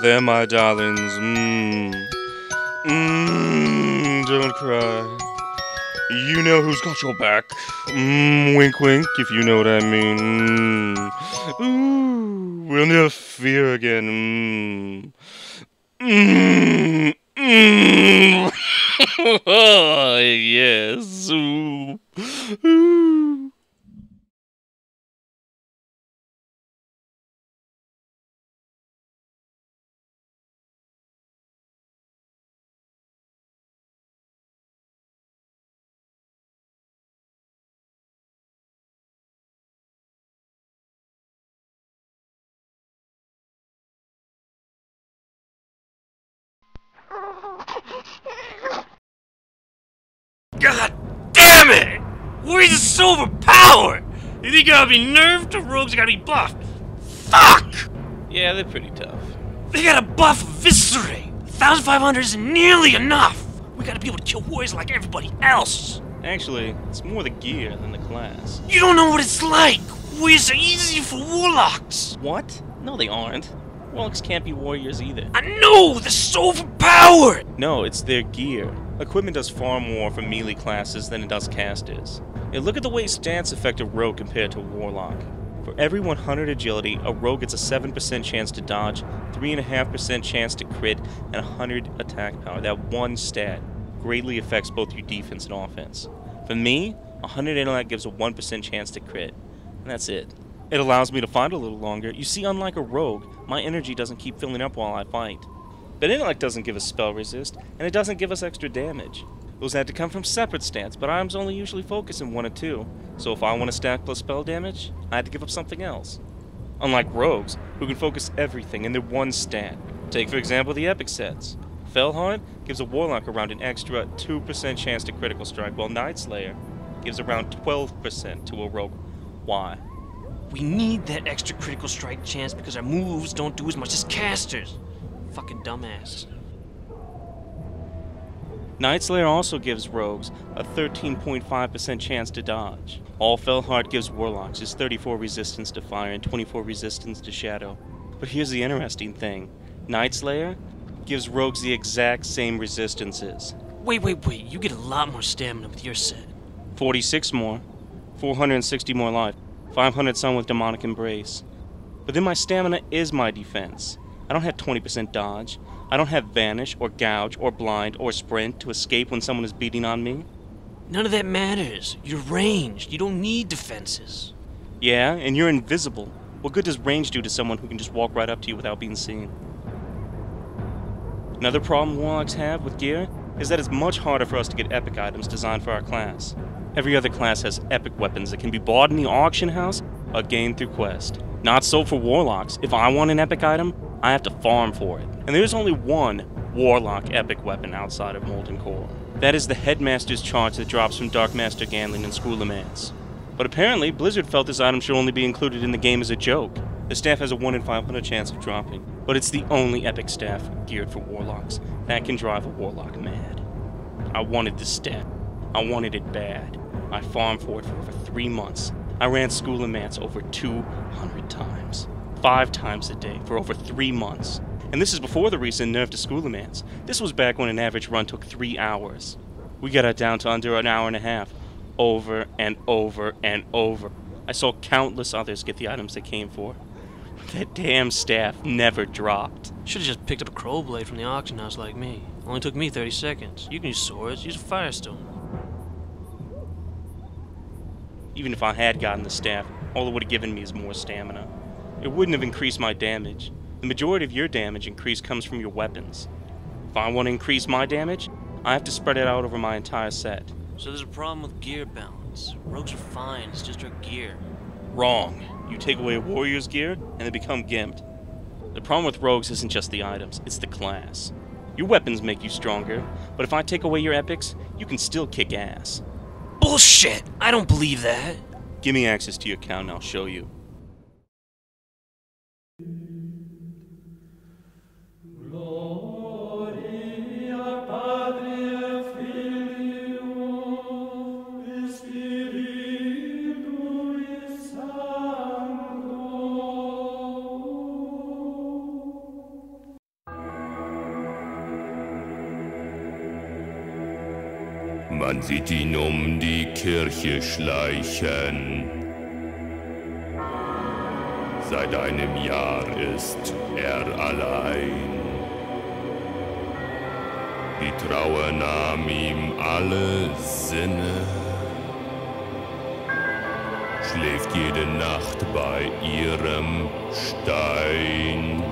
They're my darlings. Don't cry. You know who's got your back. Wink wink, if you know what I mean. We'll never fear again. Oh, yes. Ooh. God damn it! Warriors are so overpowered! You think you gotta be nerfed or rogues gotta be buffed? Fuck! Yeah, they're pretty tough. They gotta buff Eviscerate! 1500 isn't nearly enough! We gotta be able to kill warriors like everybody else! Actually, it's more the gear than the class. You don't know what it's like! Warriors are easy for warlocks! What? No, they aren't. Warlocks can't be warriors either. I know! They're so overpowered! No, it's their gear. Equipment does far more for melee classes than it does casters. And look at the way stats affect a rogue compared to a warlock. For every 100 agility, a rogue gets a 7% chance to dodge, 3.5% chance to crit, and 100 attack power. That one stat greatly affects both your defense and offense. For me, 100 intellect gives a 1% chance to crit, and that's it. It allows me to fight a little longer. You see, unlike a rogue, my energy doesn't keep filling up while I fight. But intellect doesn't give us spell resist, and it doesn't give us extra damage. Those had to come from separate stats, but I'm only usually focusing 1 or 2, so if I want to stack plus spell damage, I had to give up something else. Unlike rogues, who can focus everything in their one stat. Take for example the epic sets. Fellheart gives a warlock around an extra 2% chance to critical strike, while Nightslayer gives around 12% to a rogue. Why? We need that extra critical strike chance because our moves don't do as much as casters. Fucking dumbass. Nightslayer also gives rogues a 13.5% chance to dodge. All Fellheart gives warlocks is 34 resistance to fire and 24 resistance to shadow. But here's the interesting thing. Nightslayer gives rogues the exact same resistances. Wait, you get a lot more stamina with your set. 46 more, 460 more life, 500 some with demonic embrace. But then my stamina is my defense. I don't have 20% dodge. I don't have vanish or gouge or blind or sprint to escape when someone is beating on me. None of that matters. You're ranged. You don't need defenses. Yeah, and you're invisible. What good does range do to someone who can just walk right up to you without being seen? Another problem warlocks have with gear is that it's much harder for us to get epic items designed for our class. Every other class has epic weapons that can be bought in the auction house or gained through quest. Not so for warlocks. If I want an epic item, I have to farm for it. And there's only one warlock epic weapon outside of Molten Core. That is the Headmaster's Charge that drops from Dark Master Ganlin and School of Mance. But apparently, Blizzard felt this item should only be included in the game as a joke. The staff has a 1 in 500 chance of dropping, but it's the only epic staff geared for warlocks. That can drive a warlock mad. I wanted this staff. I wanted it bad. I farmed for it for over 3 months. I ran School of Mance over 200 times. 5 times a day for over 3 months. And this is before the recent nerf to School of Mance. This was back when an average run took 3 hours. We got it down to under an hour and a half. Over and over and over. I saw countless others get the items they came for. That damn staff never dropped. Should've just picked up a crow blade from the auction house like me. Only took me 30 seconds. You can use swords, use a firestone. Even if I had gotten the staff, all it would have given me is more stamina. It wouldn't have increased my damage. The majority of your damage increase comes from your weapons. If I want to increase my damage, I have to spread it out over my entire set. So there's a problem with gear balance. Rogues are fine, it's just our gear. Wrong. You take away a warrior's gear, and they become gimped. The problem with rogues isn't just the items, it's the class. Your weapons make you stronger, but if I take away your epics, you can still kick ass. Bullshit! I don't believe that. Give me access to your account and I'll show you. Man sieht ihn um die Kirche schleichen. Seit einem Jahr ist er allein. Die Trauer nahm ihm alle Sinne. Schläft jede Nacht bei ihrem Stein.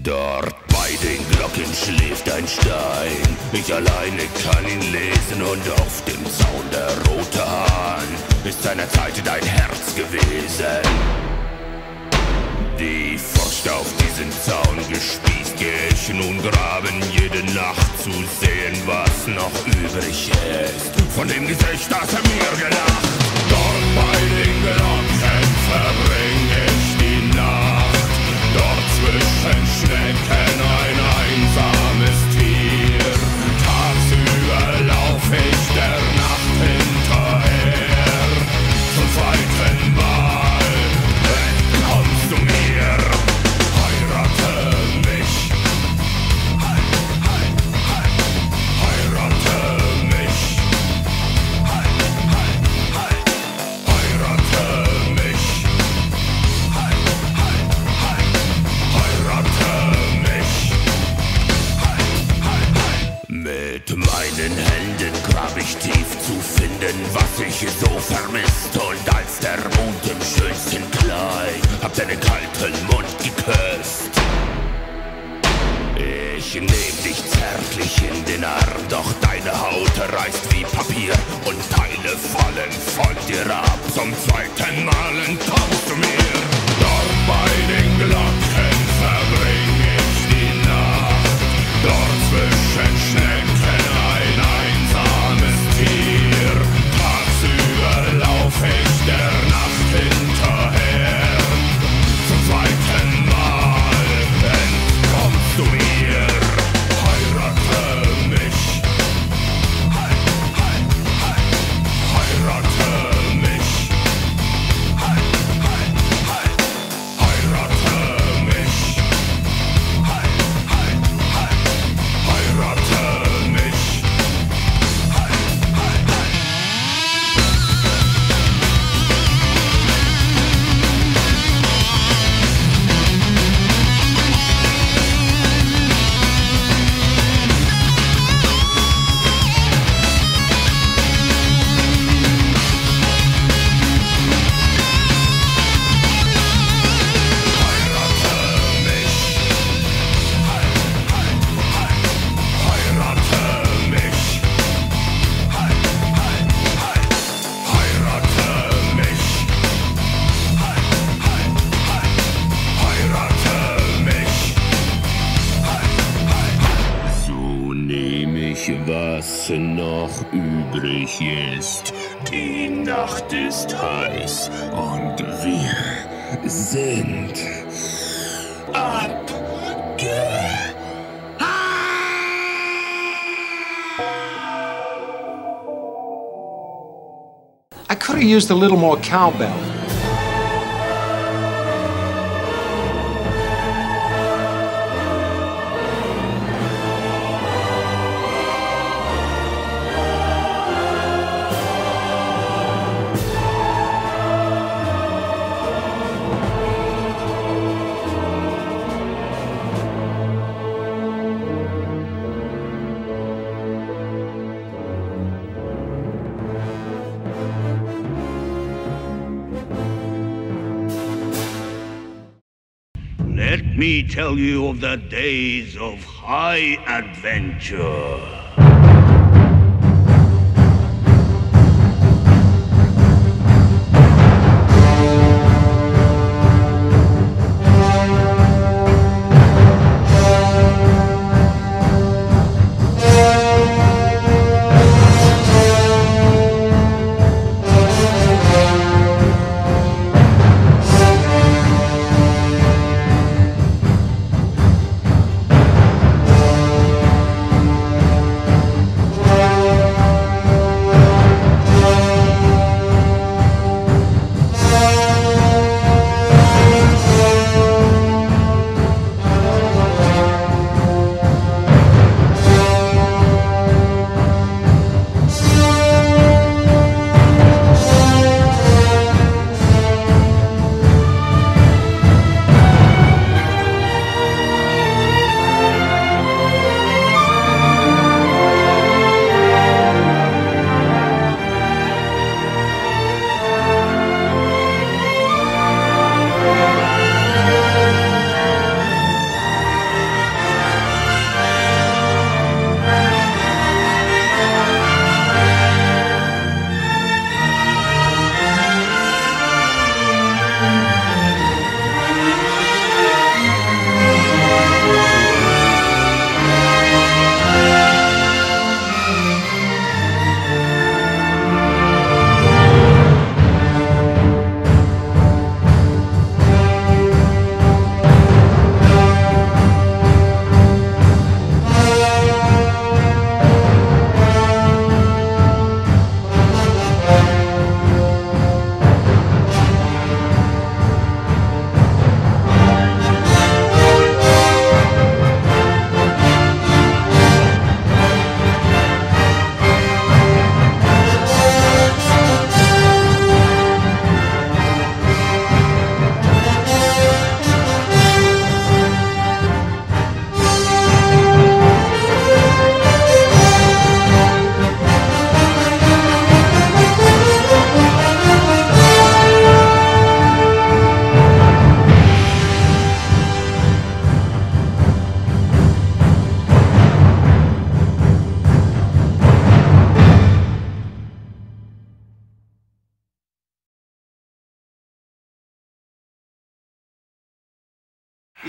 Dort bei den Glocken schläft ein Stein. Ich alleine kann ihn lesen und auf dem Zaun der rote Hahn ist seinerzeit dein Herz gewesen. Die Furcht auf diesen Zaun gespießt, geh ich nun graben jede Nacht zu sehen, was noch übrig ist von dem Gesicht, das mir gelacht. Dort bei den Glocken verbring ich die Nacht. Dort zwischen Schnecken ein einsames Tier. Tagsüber lauf ich der Nacht hinterher. Zum zweiten Mal kommst du mir, heirate mich. Heirate mich. Heirate mich. Mit meinen Händen grab ich tief zu finden, was ich so vermisst. Und als der Mond im schönsten Kleid hab deinen kalten Mund geküsst. Ich nehm dich zärtlich in den Arm, doch deine Haut reißt wie Papier und Teile fallen von dir ab. Zum zweiten Mal entkommst du mir. Dort bei den Glocken verbring ich die Nacht. Dort zwischen Schnecken ein einsames Tier. Tagsüber lauf ich der Nacht hinterher. Zum zweiten Mal entkommst du mir. Heirate mich. Heirate mich. Was noch übrig ist. Die Nacht ist heiß und wir sind I could have used a little more cowbell. Let me tell you of the days of high adventure.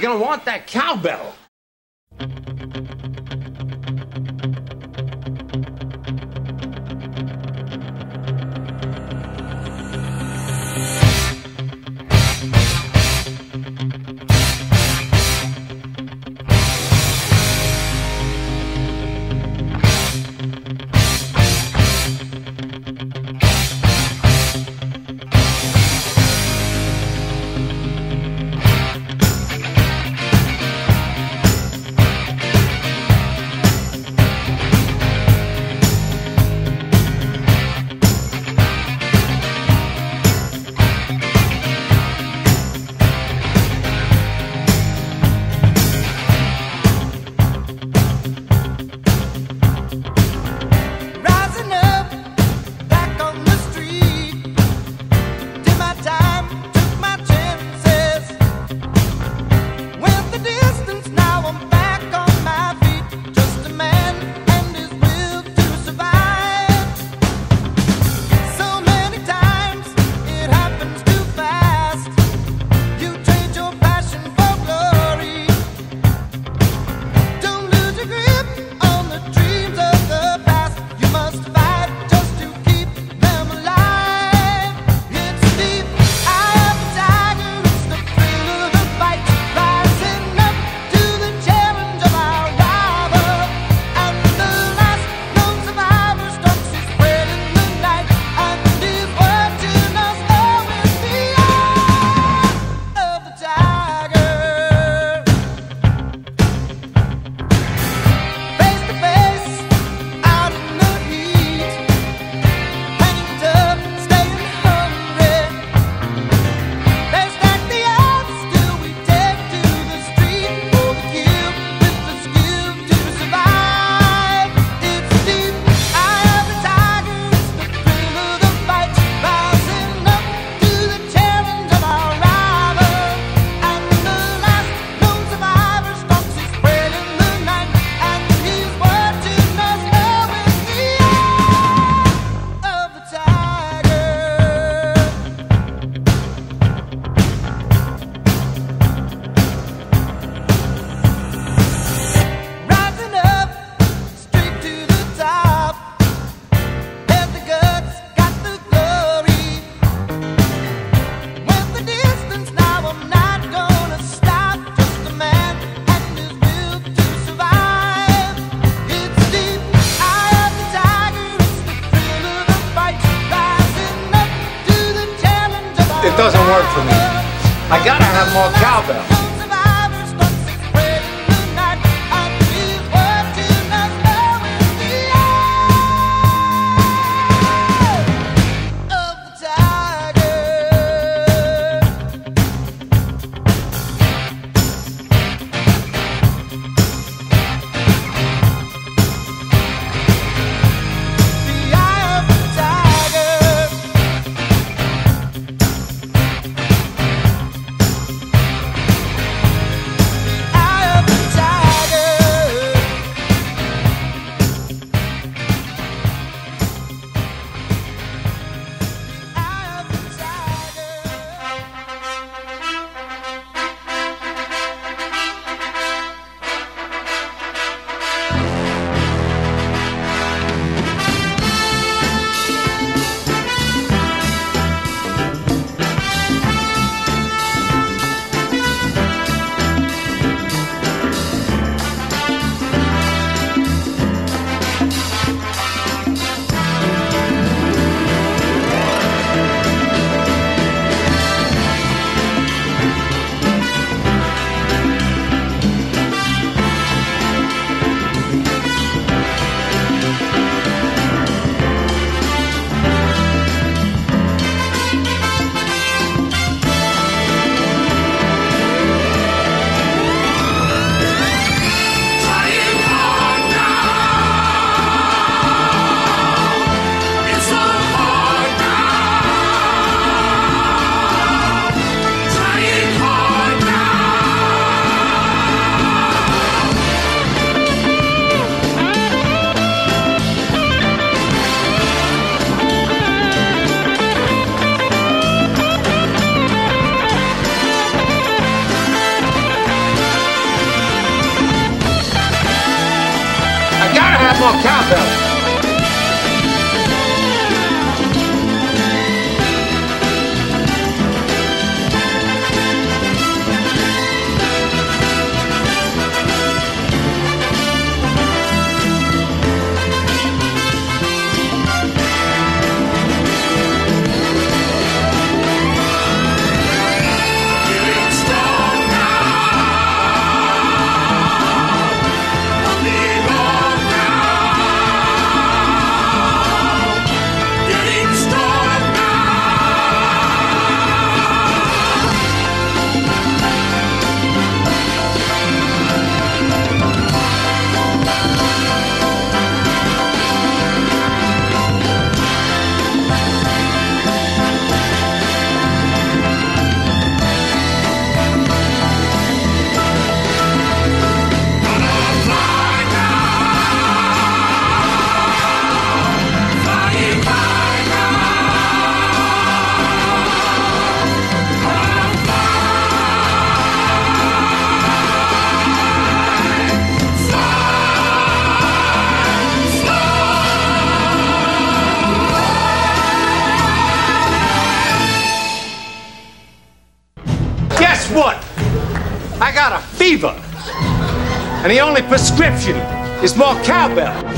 You're gonna want that cowbell. I gotta have more cowbell. More cowbell. Guess what? I got a fever. And the only prescription is more cowbell.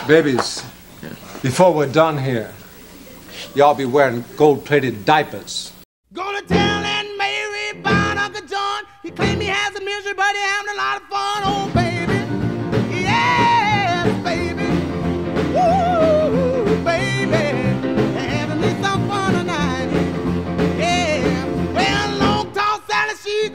Babies, before we're done here, y'all be wearing gold-plated diapers. Gonna tell Aunt Mary about Uncle John. He claimed he has a misery, but he having a lot of fun. Oh, baby. Yes, baby. Woo, baby. Having me some fun tonight. Yeah. Well, long tall Sally, she's